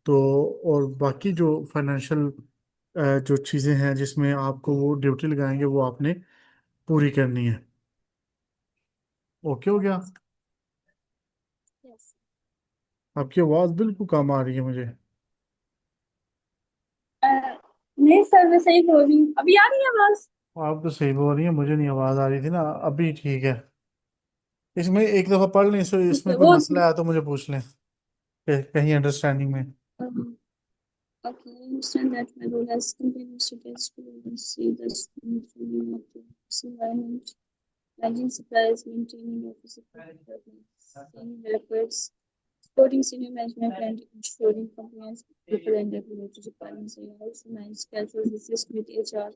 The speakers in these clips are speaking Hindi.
तो और बाकी जो फाइनेंशियल जो चीज़ें हैं जिसमें आपको वो ड्यूटी लगाएंगे वो आपने पूरी करनी है। ओके हो गया? यस। आपकी आवाज़ बिल्कुल कम आ रही है मुझे। नहीं सर, मैं सही बोल रही हूँ, अभी आ रही है आवाज। आप तो सही बोल रही हैं, मुझे नहीं आवाज़ आ रही थी ना, अभी ठीक है। इसमें एक दफ़ा पढ़ लें, सो ठीक इसमें है कोई वो। मसला है तो मुझे पूछ लें, कहीं अंडरस्टैंडिंग में। Okay, I understand that my role as company secretaries to oversee the monitoring of the office environment, managing suppliers, maintaining office equipment, seeing records, supporting senior management, and ensuring compliance with local and regulatory requirements. I also manage schedules, assist with HR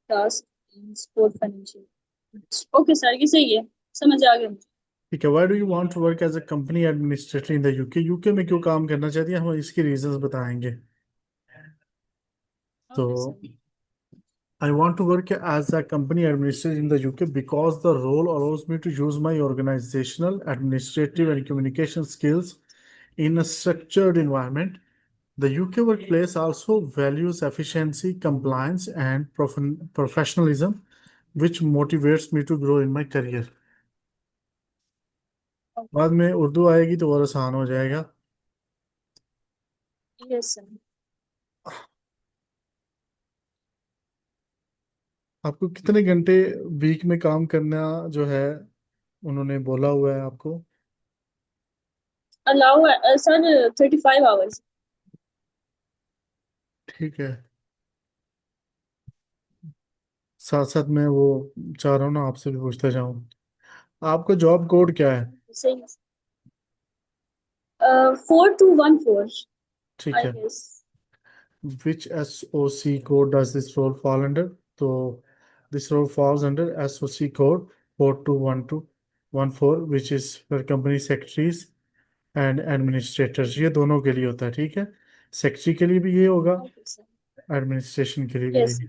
tasks, and support financial. Okay, sir ये सही है, समझ आ गया मुझे। ठीक है। Why do you want to work as a company administrator in the UK? UK में क्यों काम करना चाहती है, हम इसकी रीजंस बताएंगे। तो okay sir. I want to work as a company administrator in the UK because the role allows me to use my organizational, administrative, and communication skills in a structured environment. The UK workplace also values efficiency, compliance, and professionalism, which motivates me to grow in my career. बाद में उर्दू आएगी तो और आसान हो जाएगा। Yes sir. आपको कितने घंटे वीक में काम करना जो है उन्होंने बोला हुआ है आपको? Allow sir 35 hours. ठीक है। साथ साथ मैं वो चाह रहा हूँ ना आपसे भी पूछता जाऊँ, आपका जॉब कोड क्या है? सही। 4214। ठीक आई है। Guess. Which SOC code does this role fall under? तो this role falls under SOC code 421214, which is for company secretaries and administrators। ये दोनों के लिए होता है, ठीक है। सेक्रेटरी के लिए भी ये होगा, ओके सर। एडमिनिस्ट्रेशन के लिए भी यस। यही।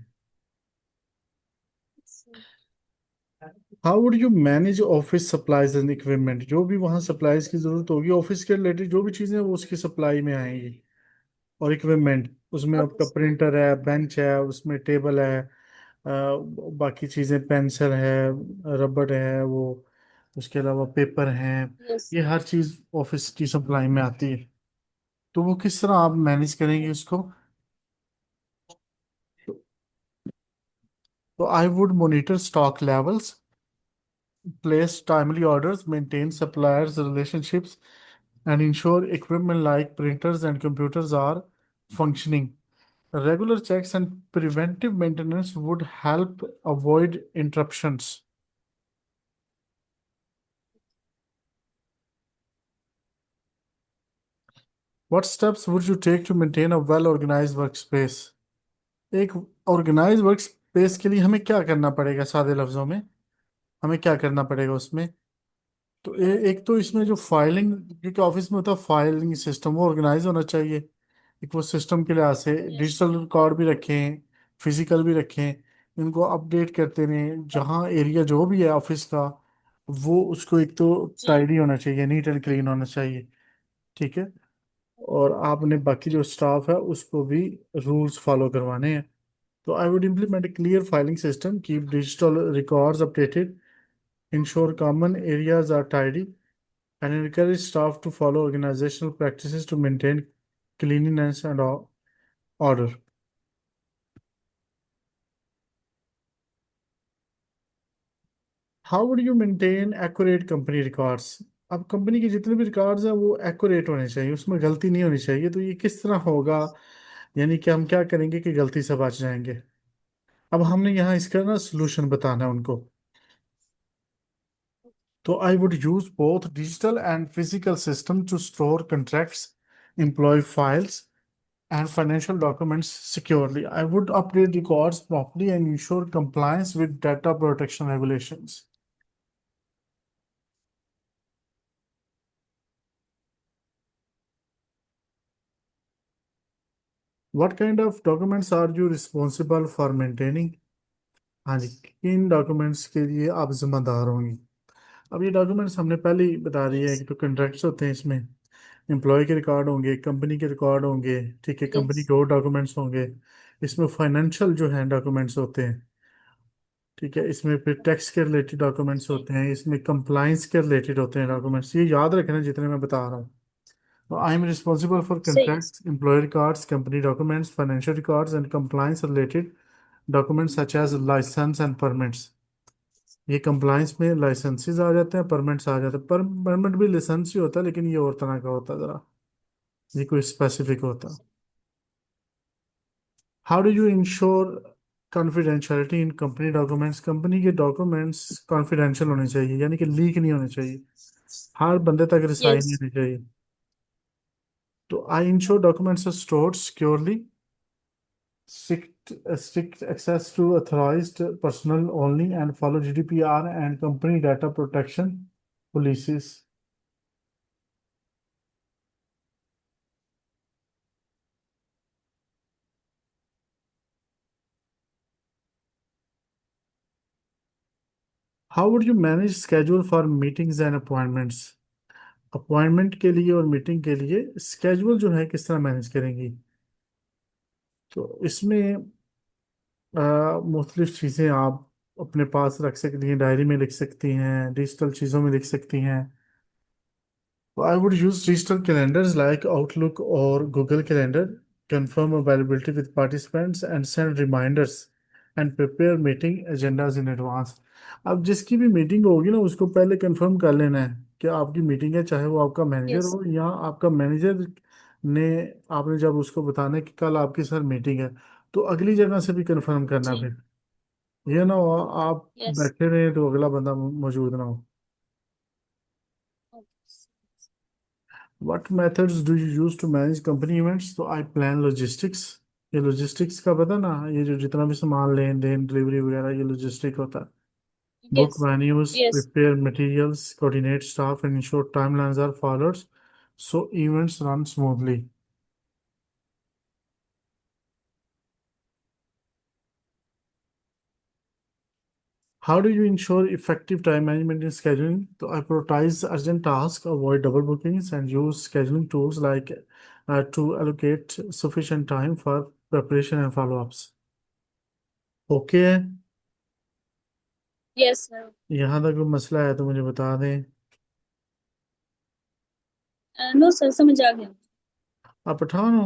How would you manage office supplies and equipment? जो भी वहाँ सप्लाईज की जरूरत होगी ऑफिस के रिलेटेड, जो भी चीज़ें हैं, वो उसकी सप्लाई में आएंगी। और इक्विपमेंट, उसमें ओके आपका सर। प्रिंटर है, बेंच है, उसमें टेबल है, बाकी चीज़ें पेंसिल है, रबड़ है, वो उसके अलावा पेपर हैं। यस। ये हर चीज़ ऑफिस की सप्लाई में आती है। तो वो किस तरह आप मैनेज करेंगे उसको? तो I would monitor stock levels, place timely orders, maintain suppliers relationships, and ensure equipment like printers and computers are functioning. Regular checks and preventive maintenance would help avoid interruptions. What steps would you take to maintain a well organized workspace? एक ऑर्गेनाइज वर्क स्पेस के लिए हमें क्या करना पड़ेगा, सादे लफ्जों में हमें क्या करना पड़ेगा उसमें? तो एक तो इसमें जो फाइलिंग, क्योंकि ऑफिस में होता है फाइलिंग सिस्टम, वो ऑर्गेनाइज होना चाहिए। एक वो सिस्टम के लिहाज से यस। डिजिटल रिकॉर्ड भी रखें, फिजिकल भी रखें, इनको अपडेट करते रहें। जहाँ एरिया जो भी है ऑफिस का, वो उसको एक तो जी। टाइडी होना चाहिए, नीट एंड क्लीन होना चाहिए, ठीक है। और आपने बाकी जो स्टाफ है उसको भी रूल्स फॉलो करवाने हैं। तो I would implement a clear filing system, keep digital records updated, ensure common areas are tidy, and encourage staff to follow organizational practices to maintain cleanliness and order. How would you maintain accurate company records? अब कंपनी के जितने भी रिकॉर्ड्स हैं वो एक्यूरेट होने चाहिए, उसमें गलती नहीं होनी चाहिए। तो ये किस तरह होगा, यानी कि हम क्या करेंगे कि गलती से बच जाएंगे? अब हमने यहाँ इसका ना सोल्यूशन बताना है उनको। तो I would use both digital and physical system to store contracts, employee files, and financial documents securely. I would update records properly and ensure compliance with data protection regulations. What kind of documents are you responsible for maintaining? हाँ जी, किन डॉक्यूमेंट्स के लिए आप जिम्मेदार होंगी? अब ये डॉक्यूमेंट्स हमने पहले ही बता दिए यस। हैं कि तो कंट्रैक्ट्स होते हैं इसमें, एम्प्लॉय के रिकॉर्ड होंगे, कंपनी के रिकॉर्ड होंगे, ठीक है, कंपनी Yes. के और डॉक्यूमेंट्स होंगे। इसमें फाइनेंशियल जो है डॉक्यूमेंट्स होते हैं, ठीक है, इसमें फिर टैक्स के रिलेटेड डॉक्यूमेंट्स Okay. होते हैं, इसमें कंप्लाइंस के रिलेटेड होते हैं डॉक्यूमेंट्स। ये याद रखना जितने मैं बता रहा हूँ। तो आई एम रिस्पॉन्सिबल फॉर सही है। Contracts, employ records, company documents, financial records and compliance related documents such as license and permits. ये कंप्लाइंस में लाइसेंसेस आ जाते हैं, परमिट्स आ जाते हैं। परमिट भी लाइसेंस ही होता है, लेकिन ये और तरह का होता है जरा, ये कोई स्पेसिफिक होता है। How do you ensure confidentiality in company documents? Company के डॉक्यूमेंट्स कॉन्फिडेंशियल होने चाहिए, यानी कि लीक नहीं होने चाहिए, हर बंदे तक रिसाई नहीं Yes. होनी चाहिए। तो I ensure documents are stored securely, strict access to authorized personnel only, and follow GDPR and company data protection policies. How would you manage schedule for meetings and appointments? Appointment के लिए और मीटिंग के लिए स्केड्यूल जो है किस तरह मैनेज करेंगी? तो इसमें मुख्तलिफ चीज़ें आप अपने पास रख सकती हैं, डायरी में लिख सकती हैं, डिजिटल चीज़ों में लिख सकती हैं। I would use digital calendars like Outlook or Google Calendar, confirm availability with participants and send reminders and prepare meeting agendas in advance. अब जिसकी भी मीटिंग होगी ना, उसको पहले कंफर्म कर लेना है कि आपकी मीटिंग है, चाहे वो आपका मैनेजर Yes. हो या आपका मैनेजर ने, आपने जब उसको बताना है कि कल आपके साथ मीटिंग है, तो अगली जगह से भी कंफर्म करना जी। फिर। ये ना हो आप Yes. बैठे रहे तो अगला बंदा मौजूद ना हो। Okay. What methods do you use to manage company events? तो I plan logistics। ये logistics का पता ना, ये जो जितना भी सामान लेन देन डिलीवरी वगैरह, ये logistic होता है। Book Yes. venues, Yes. prepare materials, coordinate staff and ensure timelines are followed so events run smoothly. How do you ensure effective time management in scheduling? So I prioritize urgent tasks, avoid double bookings, and use scheduling tools like to allocate sufficient time for preparation and follow-ups. Okay, Yes, sir. यहाँ तक कोई मसला है तो मुझे बता दें। No, sir, समझ आ गया। आप पठान हो?